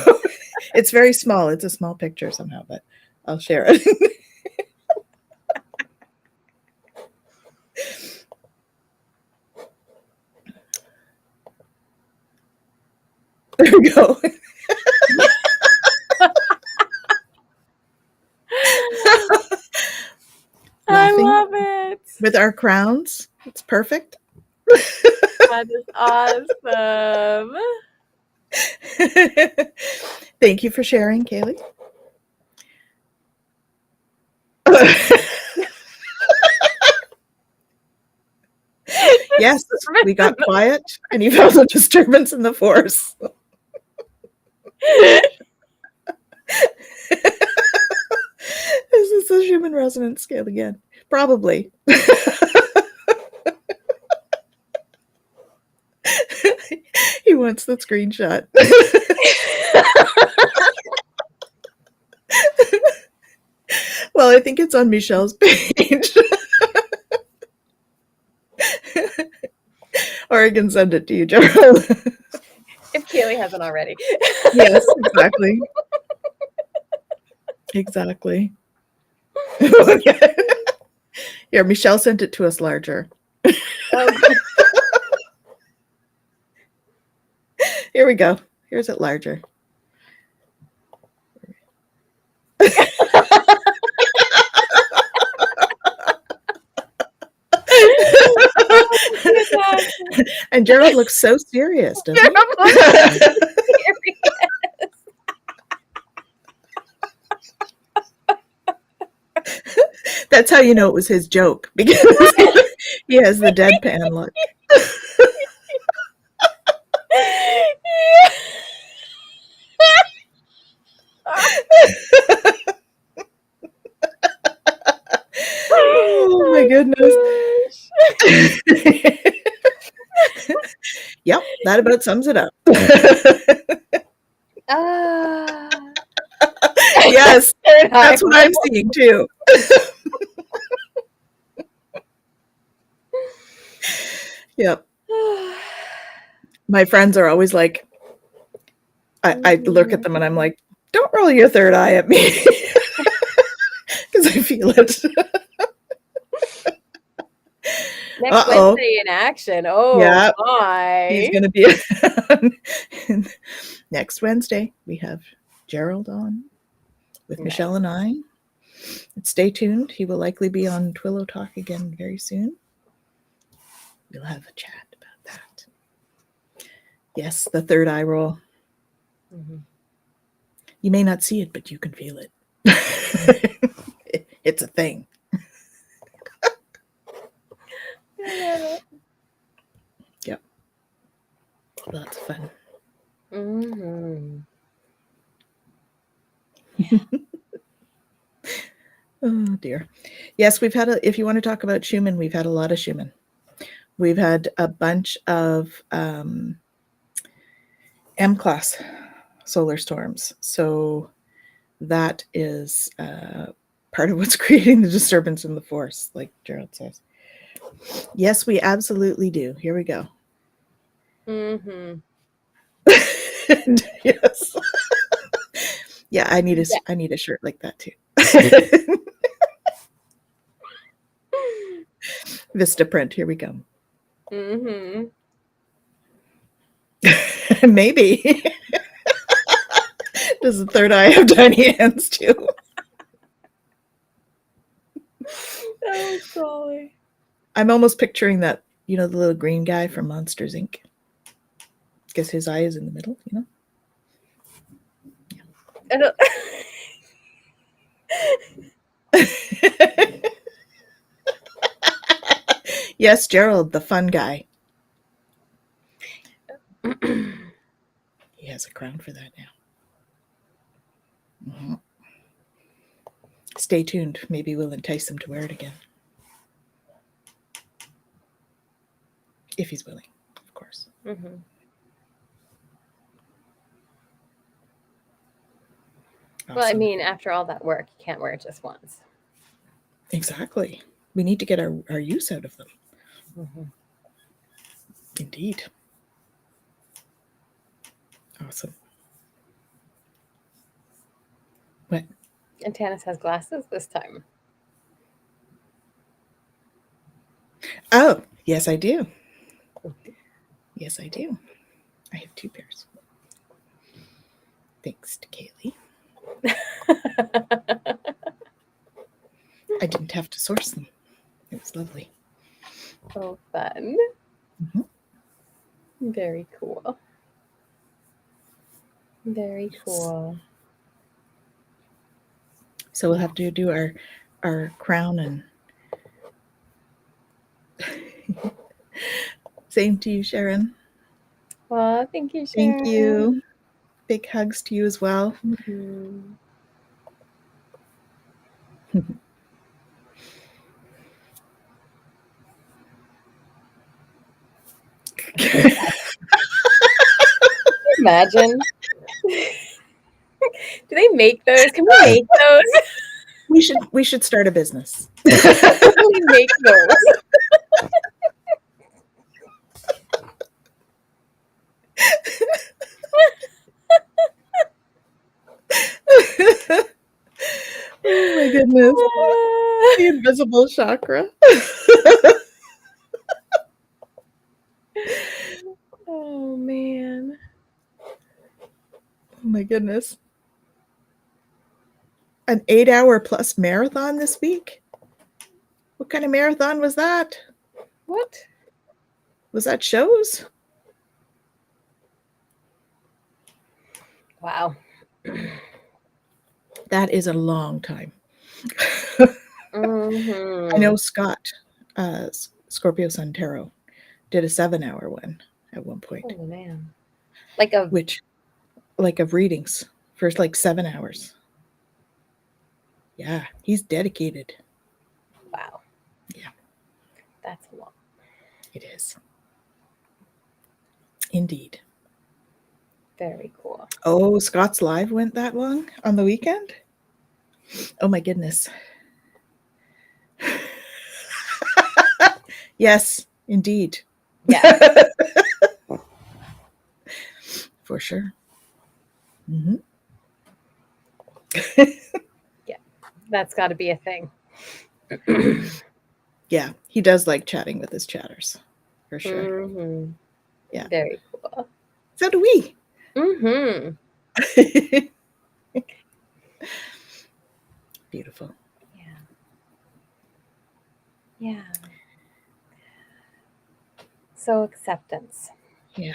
It's very small. It's a small picture somehow, but I'll share it. There we go. with our crowns. It's perfect. That is awesome. Thank you for sharing, Kaylee. Yes, we got quiet and you felt a disturbance in the force. Is this a human resonance scale again? Probably. He wants the screenshot. Well, I think it's on Michelle's page. Or I can send it to you, Gerald. If Kaylee hasn't already. Yes, exactly. Exactly. Okay. Here, Michelle sent it to us larger. Oh, Here we go. Here's it larger. And Gerald looks so serious, doesn't he? That's how you know it was his joke, because he has the deadpan look. Oh my goodness. Yep, that about sums it up. Yes, that's what I'm seeing too. Yep. My friends are always like, I look at them and I'm like, don't roll your third eye at me. Because I feel it. Next Wednesday in action. Oh, yeah, my. He's going to be next Wednesday. We have Gerald on with Michelle and I. Stay tuned. He will likely be on Twillow Talk again very soon. We'll have a chat about that. Yes, the third eye roll. Mm-hmm. You may not see it, but you can feel it. It's a thing. Yep. Lots of fun. Mm-hmm. Oh dear. Yes, we've had if you want to talk about Schumann, we've had a lot of Schumann. We've had a bunch of M-class solar storms. So that is part of what's creating the disturbance in the force, like Gerald says. Yes, we absolutely do. Here we go. Mm-hmm. Yes. Yeah, I need a shirt like that too. Vista print. Here we go. Mm-hmm. Maybe. Does the third eye have tiny hands too? Oh, golly. I'm almost picturing that, the little green guy from Monsters, Inc. Guess his eye is in the middle, Yeah. I don't... Yes, Gerald, the fun guy. He has a crown for that now. Mm-hmm. Stay tuned. Maybe we'll entice him to wear it again. If he's willing, of course. Mm-hmm. Awesome. Well, I mean, after all that work, you can't wear it just once. Exactly. We need to get our use out of them. Mm-hmm. Indeed. Awesome. What? And Tanis has glasses this time. Oh, yes, I do. Yes, I do. I have 2 pairs. Thanks to Kaylee. I didn't have to source them. It was lovely. Oh, fun. Mhm. Very cool. Very Yes. cool. So we'll Yeah. have to do our crown and same to you, Sharon. Well, thank you, Thank Sharon. you. Big hugs to you as well. Mhm. Imagine. Do they make those? Can we make those? We should start a business. Totally make those. Oh my goodness. The invisible chakra. Oh man. Oh my goodness. An 8-hour plus marathon this week? What kind of marathon was that? What? Was that shows? Wow. That is a long time. I know Mm-hmm. Scott, Scorpio Sun Tarot, did a 7-hour one at one point, Oh man. Like a which, like, of readings for like 7 hours. Yeah, he's dedicated. wow. Yeah, That's a lot. it is. Indeed. Very cool. Oh, Scott's Live went that long on the weekend? Oh my goodness. Yes, indeed. Yes. For sure. Hmm. Yeah. That's got to be a thing. Yeah, he does like chatting with his chatters. For sure. Mm-hmm. Yeah. Very cool. So do we. Mm-hmm. Beautiful. Yeah. Yeah. So acceptance. Yeah.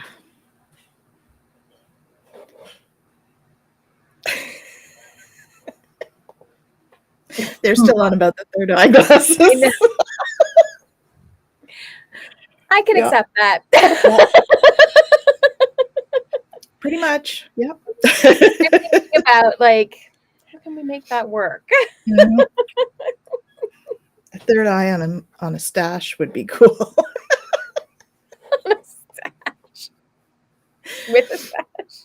They're still on about the third eyeglasses. I know. I can Yeah. accept that. Yeah. Pretty much. Yep. Thinking about like, how can we make that work? Mhm. A third eye on a stash would be cool. On a stash. With a stash.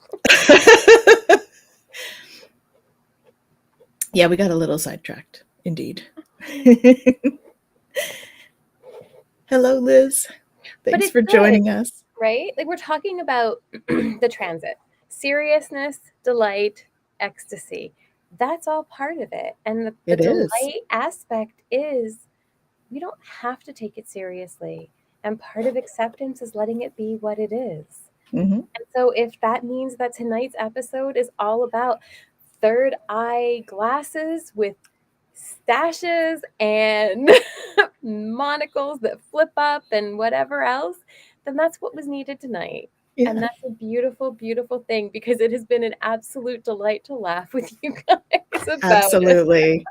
Yeah, we got a little sidetracked. Indeed. Hello, Liz. But Thanks it's for good, joining us. right? Like we're talking about the transit, seriousness, delight, ecstasy. That's all part of it. And the It is. delight aspect is we don't have to take it seriously. And part of acceptance is letting it be what it is. Hmm. And so if that means that tonight's episode is all about third eye glasses with stashes and monocles that flip up and whatever else, then that's what was needed tonight. Yeah. And that's a beautiful, beautiful thing because it has been an absolute delight to laugh with you guys about Absolutely.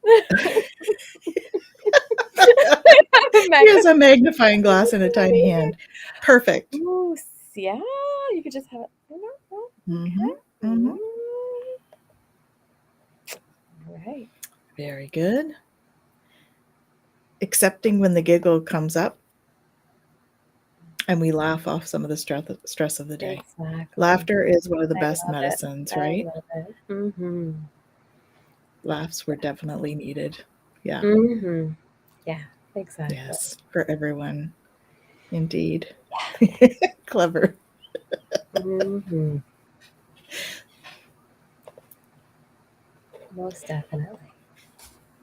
it. He has a magnifying glass in a tiny hand. Perfect. Ooh, yeah, you could just have it. Hmm. Okay. Hmm. All right. Very good. Accepting when the giggle comes up and we laugh off some of the stress of the day. Exactly. Laughter is one of the I best love it. medicines, I right? love it. Mm-hmm. Laughs were definitely needed. Yeah. Mm-hmm. Yeah, exactly. Yes. For everyone. Indeed. Clever. Mm-hmm. Most definitely.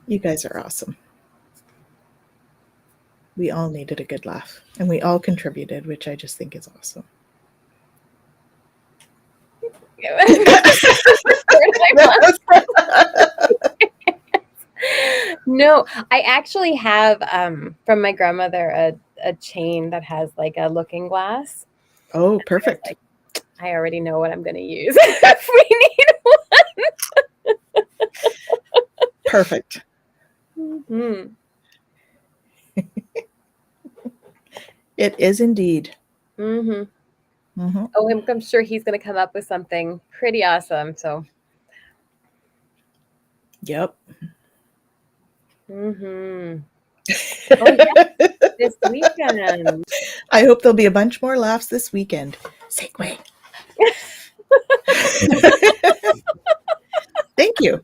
You guys are awesome. We all needed a good laugh and we all contributed, which I just think is awesome. No, I actually have from my grandmother a chain that has like a looking glass. Oh, I was perfect. like, I already know what I'm going to use if we Perfect. need one. It is indeed. Mm-hmm. Hmm. Oh, I'm sure he's going to come up with something pretty awesome. So, Yep. mm-hmm. Oh yeah, this weekend. I hope there'll be a bunch more laughs this weekend. Segue. Thank you.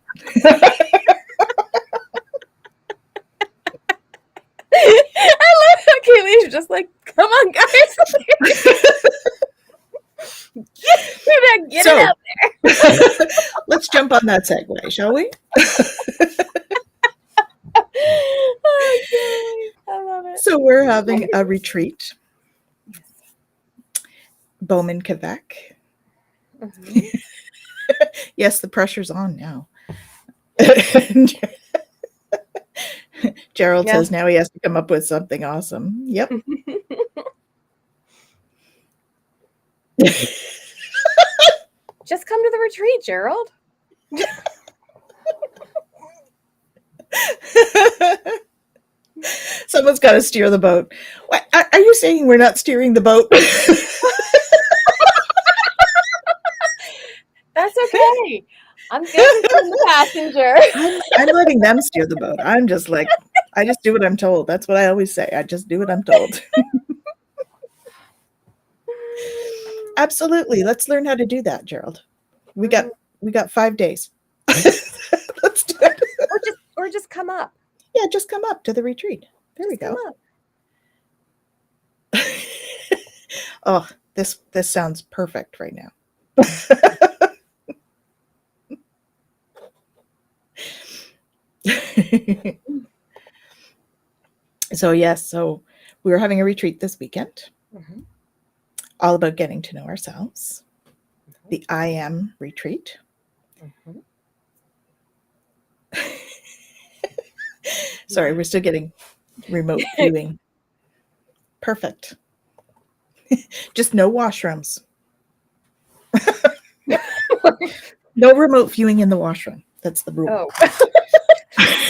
I love how Kaylee's just like, come on, guys, get it So out. let's jump on that segue, shall we? Oh, Kaylee, I love it. So we're having a retreat, Yes. Bowman, Quebec. Mm-hmm. Yes, the pressure's on now. Gerald Yeah. says now he has to come up with something awesome. Yep. Just come to the retreat, Gerald. Someone's got to steer the boat. What, are you saying we're not steering the boat? That's okay. I'm good with being the passenger. I'm letting them steer the boat. I'm just like, I just do what I'm told. That's what I always say. I just do what I'm told. Absolutely. Let's learn how to do that, Gerald. We got Mhm. we got 5 days. Let's do it. Or just come up. Yeah, just come up to the retreat. There we Just come go. up. Oh, this sounds perfect right now. So yes, so we were having a retreat this weekend, Mm-hmm. all about getting to know ourselves. The I am retreat. Mm-hmm. Sorry, Yeah. we're still getting remote viewing. Perfect. Just no washrooms. No remote viewing in the washroom. That's the rule. Oh.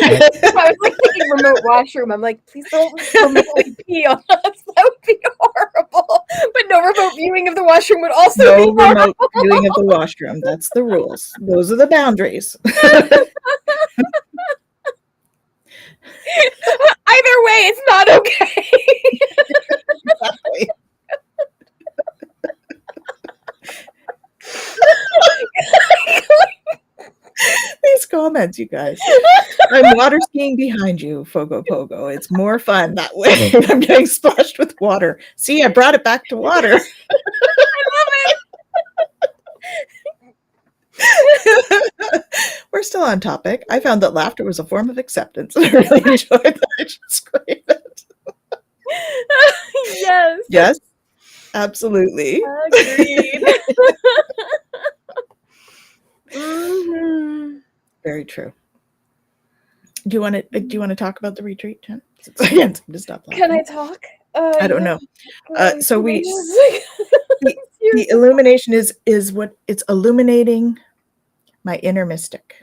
I was like thinking remote washroom. I'm like, please don't remotely pee on us. That would be horrible. But no remote viewing of the washroom would also No be remote horrible. viewing of the washroom. That's the rules. Those are the boundaries. Either way, it's not okay. Exactly. These comments, you guys. I'm water skiing behind you, Fogo Pogo. It's more fun that way. I'm getting splashed with water. See, I brought it back to water. We're still on topic. I found that laughter was a form of acceptance. I really enjoyed that. I should scream it. Yes. Yes, absolutely. Agreed. Mm-hmm. Very true. Do you want to talk about the retreat, Jen? Again, to stop laughing. Can I talk? I don't Yeah. know. So we the, You're the so illumination is what it's illuminating my inner mystic.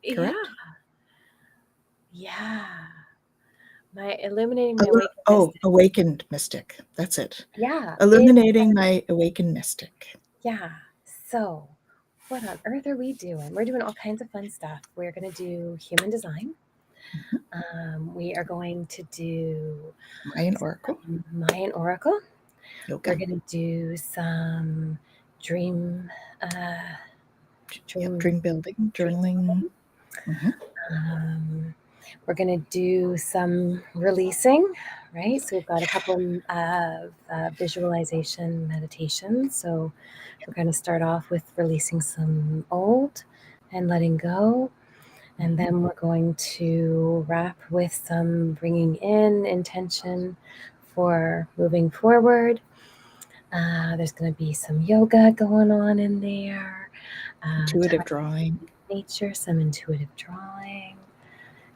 yeah. Correct? Yeah. My illuminating my awakened mystic. Awakened mystic. That's it. Yeah. Illuminating my awakened mystic. Yeah. So, what on earth are we doing? We're doing all kinds of fun stuff. We're going to do human design. We are going to do Mayan oracle. Mayan oracle. Yoga. We're going to do some dream, Yep, dream, dream building, dream journaling. building. Hmm. We're going to do some releasing, right? So we've got a couple of visualization meditations. So we're going to start off with releasing some old and letting go. And then we're going to wrap with some bringing in intention for moving forward. There's going to be some yoga going on in there, Intuitive time drawing. with nature, some intuitive drawing.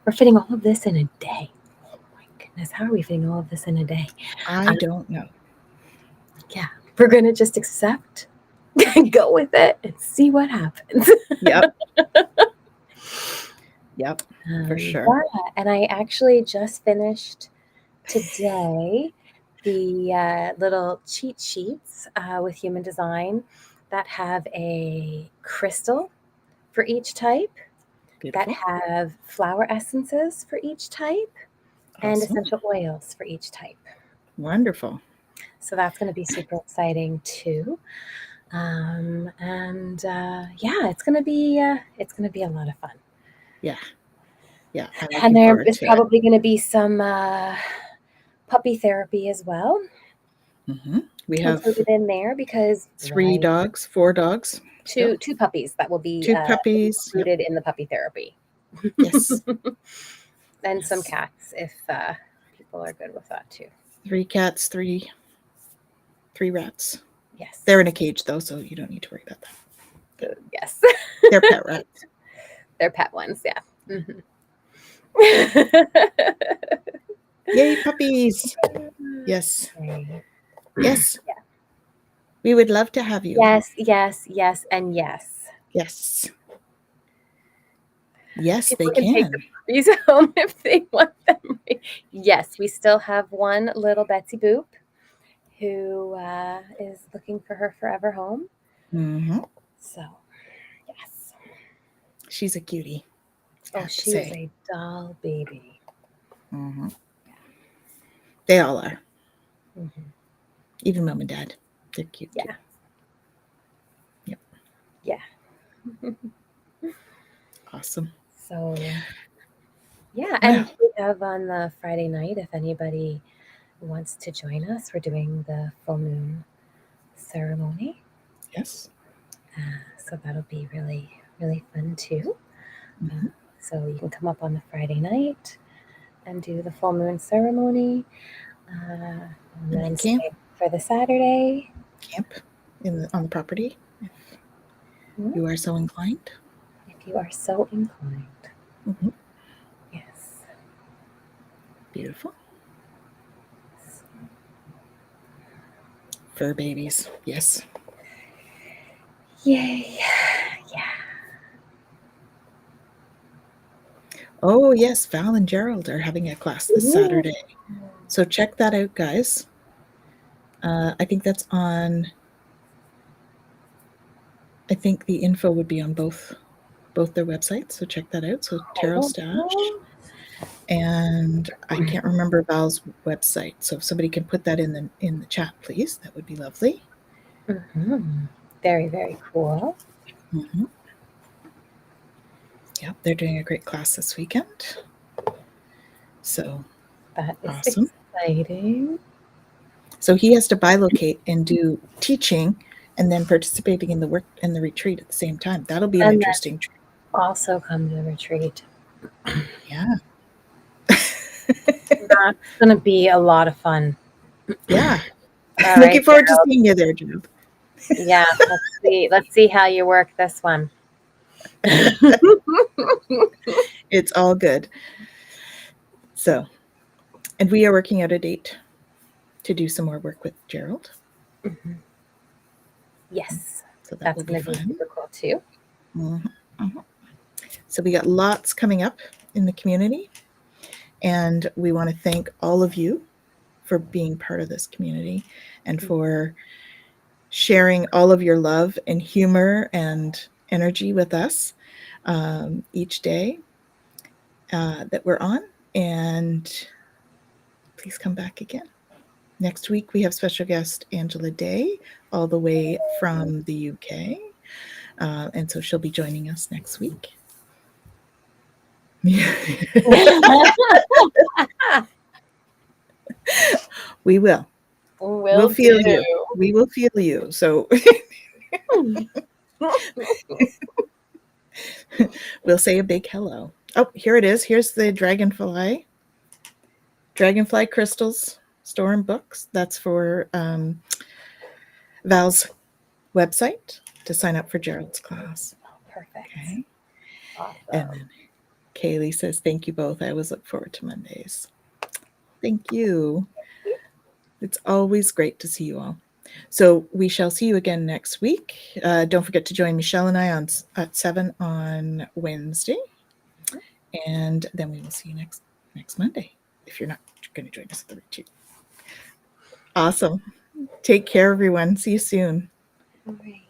We're fitting all of this in a day. Oh my goodness, how are we fitting all of this in a day? I don't know. Yeah, we're gonna just accept, go with it, and see what happens. Yep. Yep. For sure. Yeah, and I actually just finished today the little cheat sheets with human design that have a crystal for each type, that Beautiful. have flower essences for each type, and Awesome. essential oils for each type. Wonderful. So that's going to be super exciting too. And yeah, it's gonna be a lot of fun. Yeah. Yeah. I'm And looking there forward is to it. probably going to be some puppy therapy as well Hmm. We have included in there because 3 dogs, 4 dogs still. two puppies that will be 2 puppies. Yep. included in the puppy therapy, Yes. and some Yes. cats if people are good with that too. 3 cats, three rats. Yes, They're in a cage though, so you don't need to worry about that. yes, They're pet rats. they're pet ones. Yeah. Hmm. Yay, puppies. Yes. Yes. We would love to have you. Yes, yes, yes, and yes. Yes. Yes, they People can take the can. puppies home if they want them. Yes, we still have one little Betsy Boop who is looking for her forever home. Hmm. So, yes. She's a cutie. I Oh, have to she is say. a doll baby. Hmm. They all are. Hmm. Even mom and dad. They're cute too. Yeah. Yep. Yeah. Awesome. So, yeah. Wow. And we have on the Friday night, if anybody wants to join us, we're doing the full moon ceremony. Yes. So that'll be really, really fun too. Hmm. So you can come up on the Friday night and do the full moon ceremony, and And then they camp stay for the Saturday. on the property if Mhm. you are so inclined. If you are so inclined. Hmm. Yes. Beautiful. Fur babies. Yes. Yay. Yeah. Oh, yes. Val and Gerald are having a class this Ooh. Saturday. So check that out, guys. I think that's on. I think the info would be on both their websites. So check that out. So Tarot Stash. Oh. And I can't remember Val's website. So if somebody can put that in the chat, please, that would be lovely. Mm-hmm. Very, very cool. Mm-hmm. Yep, they're doing a great class this weekend. So That is awesome. exciting. So he has to bilocate and do teaching and then participating in the work and the retreat at the same time. That'll be an And interesting trip. then also come to the retreat. Yeah. That's going to be a lot of fun. Yeah. All Looking right, forward to Gerald. seeing you there, Gerald. Yeah, let's see. Let's see how you work this one. It's all good. So, and we are working out a date to do some more work with Gerald. Mm-hmm. Yes, So that that's will be going to be fun. super cool too. Mm-hmm. Mm-hmm. So we got lots coming up in the community. And we want to thank all of you for being part of this community and for sharing all of your love and humor and energy with us each day that we're on. And please come back again. Next week, we have special guest Angela Day, all the way from the UK. And so she'll be joining us next week. We will. We'll Will feel you. do. We will feel you. So we'll say a big hello. Oh, here it is. Here's the dragonfly crystals store and books. That's for Val's website to sign up for Gerald's class. Perfect. Okay. And Awesome. then Kaylee says, thank you both. I always look forward to Mondays. Thank you. It's always great to see you all. So we shall see you again next week. Don't forget to join Michelle and I at 7 on Wednesday. And then we will see you next Monday, if you're not going to join us at the retreat. Awesome. Take care, everyone. See you soon. All right.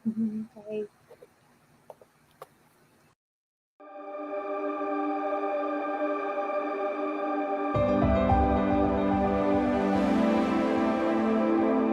Mm-hmm. Bye.